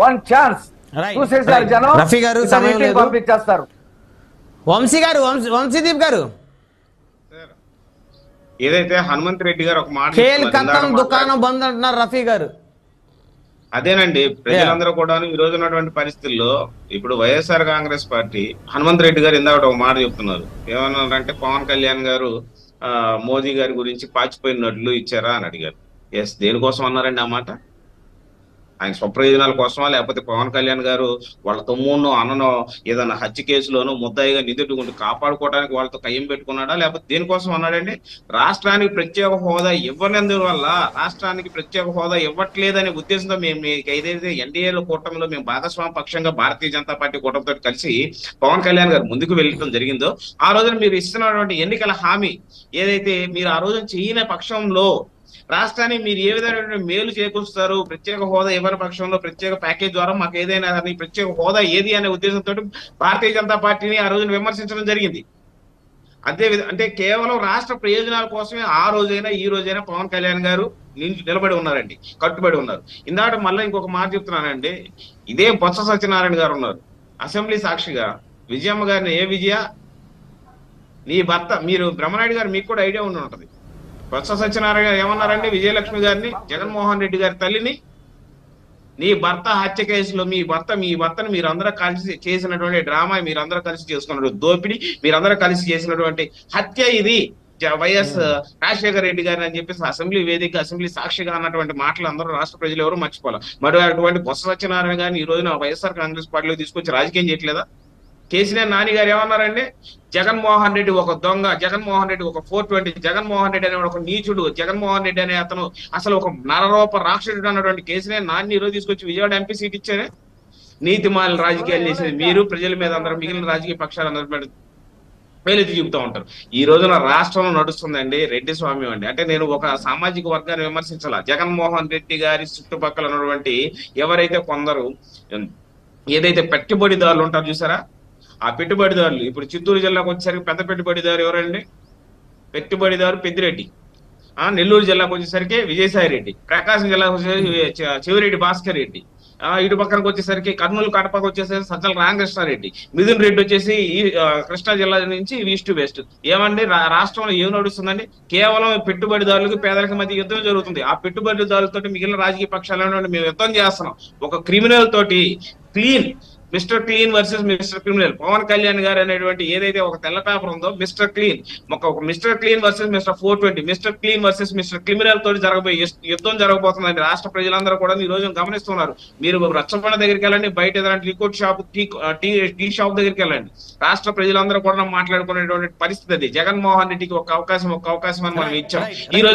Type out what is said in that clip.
One chance చూసేసారు జనం. రఫీ గారు పంపించేస్తారు. వంశీ గారు, వంశీదీప్ గారు, ఏదైతే హనుమంత్ రెడ్డి గారు ఒక మాట దుకాణం బంద్ అంటున్నారు రఫీ గారు. అదేనండి, ప్రజలందరూ కూడా ఈ రోజు ఉన్నటువంటి పరిస్థితుల్లో ఇప్పుడు వైఎస్ఆర్ కాంగ్రెస్ పార్టీ హనుమంత్ రెడ్డి గారు ఇందాక ఒక మాట చెప్తున్నారు. ఏమన్నారంటే పవన్ కళ్యాణ్ గారు మోదీ గారి గురించి పాచిపోయిన నడ్లు ఇచ్చారా అని అడిగారు. ఎస్, దేనికోసం అన్నారండి ఆ మాట? ఆయన స్వప్రయోజనాల కోసమా, లేకపోతే పవన్ కళ్యాణ్ గారు వాళ్ళ తమ్ముడునో అన్ననో ఏదైనా హత్య కేసులోనో ముద్దాయిగా నిందితుడు కాపాడుకోవడానికి వాళ్ళతో కయ్యం పెట్టుకున్నాడా, లేకపోతే దేనికోసం అన్నాడండి? రాష్ట్రానికి ప్రత్యేక హోదా ఇవ్వనందువల్ల, రాష్ట్రానికి ప్రత్యేక హోదా ఇవ్వట్లేదనే ఉద్దేశంతో మేము ఏదైతే ఎన్డీఏలో కూటమిలో మేము భాగస్వామ్య పక్షంగా భారతీయ జనతా పార్టీ కూటమితో కలిసి పవన్ కళ్యాణ్ గారు ముందుకు వెళ్ళడం జరిగిందో, ఆ రోజున మీరు ఇస్తున్నటువంటి ఎన్నికల హామీ ఏదైతే మీరు ఆ రోజున చేయని పక్షంలో రాష్ట్రానికి మీరు ఏ విధమైన మేలు చేకూరుస్తారు, ప్రత్యేక హోదా ఇవ్వని పక్షంలో ప్రత్యేక ప్యాకేజ్ ద్వారా మాకు ఏదైనా ప్రత్యేక హోదా ఏది అనే ఉద్దేశంతో భారతీయ జనతా పార్టీని ఆ రోజున విమర్శించడం జరిగింది. అదే అంటే కేవలం రాష్ట్ర ప్రయోజనాల కోసమే ఆ రోజైనా ఈ రోజైనా పవన్ కళ్యాణ్ గారు నిలబడి ఉన్నారండి, కట్టుబడి ఉన్నారు. ఇందాక మళ్ళీ ఇంకొక మాట చెప్తున్నానండి, ఇదే బొత్స సత్యనారాయణ గారు ఉన్నారు అసెంబ్లీ సాక్షిగా. విజయమ్మ గారిని, ఏ విజయ నీ భర్త, మీరు బ్రహ్మనాయుడు గారు మీకు కూడా ఐడియా ఉండి ఉంటది. బొత్స సత్యనారాయణ గారు ఏమన్నారండి విజయలక్ష్మి గారిని, జగన్మోహన్ రెడ్డి గారి తల్లిని, నీ భర్త హత్య కేసులో మీ భర్తను మీరందరూ కలిసి చేసినటువంటి డ్రామా, మీరందరూ కలిసి చేసుకున్న దోపిడీ, మీరందరూ కలిసి చేసినటువంటి హత్య ఇది వైఎస్ రాజశేఖర రెడ్డి గారిని అని చెప్పేసి అసెంబ్లీ వేదిక, అసెంబ్లీ సాక్షిగా అన్నటువంటి మాటలు అందరూ రాష్ట్ర ప్రజలు ఎవరు మర్చిపోవాలి. మరి అటువంటి బొత్స సత్యనారాయణ గారిని ఈ రోజున వైఎస్ఆర్ కాంగ్రెస్ పార్టీలో తీసుకొచ్చి రాజకీయం చేయట్లేదా? కేసీఆర్ నాని గారు ఏమన్నారండి, జగన్మోహన్ రెడ్డి ఒక దొంగ, జగన్మోహన్ రెడ్డి ఒక 420, జగన్మోహన్ రెడ్డి అనే ఒక నీచుడు, జగన్మోహన్ రెడ్డి అనే అతను అసలు ఒక నరరూప రాక్షసుడు అన్నటువంటి కేసీఆర్ నాని ఈ రోజు తీసుకొచ్చి విజయవాడ ఎంపీ సీట్ ఇచ్చారే. నీతిమాల రాజకీయాలు చేసేది మీరు, ప్రజల మీద అందరూ మిగిలిన రాజకీయ పక్షాలు అందరూ వేలెత్తి చూపుతూ ఉంటారు. ఈ రోజున రాష్ట్రంలో నడుస్తుందండి రెడ్డి స్వామ్యం అండి. అంటే నేను ఒక సామాజిక వర్గాన్ని విమర్శించాల, జగన్మోహన్ రెడ్డి గారి చుట్టుపక్కల ఉన్నటువంటి ఎవరైతే కొందరు ఏదైతే పెట్టుబడిదారులు ఉంటారు చూసారా, ఆ పెట్టుబడిదారులు ఇప్పుడు చిత్తూరు జిల్లాకు వచ్చేసరికి పెద్ద పెట్టుబడిదారు ఎవరండి? పెట్టుబడిదారు పెద్దిరెడ్డి. నెల్లూరు జిల్లాకు వచ్చేసరికి విజయసాయి రెడ్డి, ప్రకాశం జిల్లాకు వచ్చేసరికి చెవిరెడ్డి భాస్కర్ రెడ్డి, ఇటు పక్కనకు వచ్చేసరికి కర్నూలు కడపకు వచ్చేసరికి సజ్జల రామకృష్ణారెడ్డి, మిథున్ రెడ్డి వచ్చేసి ఈ కృష్ణా జిల్లా నుంచి ఈస్ట్ టు వెస్ట్. ఏమండి రాష్ట్రంలో ఏం నడుస్తుందండి? కేవలం పెట్టుబడిదారులకు పేదలకు మధ్య యుద్ధం జరుగుతుంది. ఆ పెట్టుబడిదారులతో మిగిలిన రాజకీయ పక్షాలను మేము యుద్ధం చేస్తున్నాం. ఒక క్రిమినల్ తోటి clean, mister clean versus mister criminal. Pawan Kalyan గారు అనేటువంటి ఏదైతే ఒక తెల్ల పేపర్ ఉందో మిస్టర్ క్లీన్, ఒక mister clean versus mister 420, mister clean versus mister criminal తోటి జరగబోయే యుద్ధం జరగబోతుందండి. రాష్ట్ర ప్రజలందరూ కూడా ఈ రోజు గమనిస్తున్నారు. మీరు రచ్చబండ దగ్గరికి వెళ్ళండి, బయట ఏదైనా లిక్విడ్ షాప్, టీ షాప్ దగ్గరికి వెళ్ళండి, రాష్ట్ర ప్రజలందరూ కూడా మాట్లాడుకునేటువంటి పరిస్థితి అది. జగన్మోహన్ రెడ్డికి ఒక అవకాశం అని మనం ఇచ్చాం. ఈ రోజు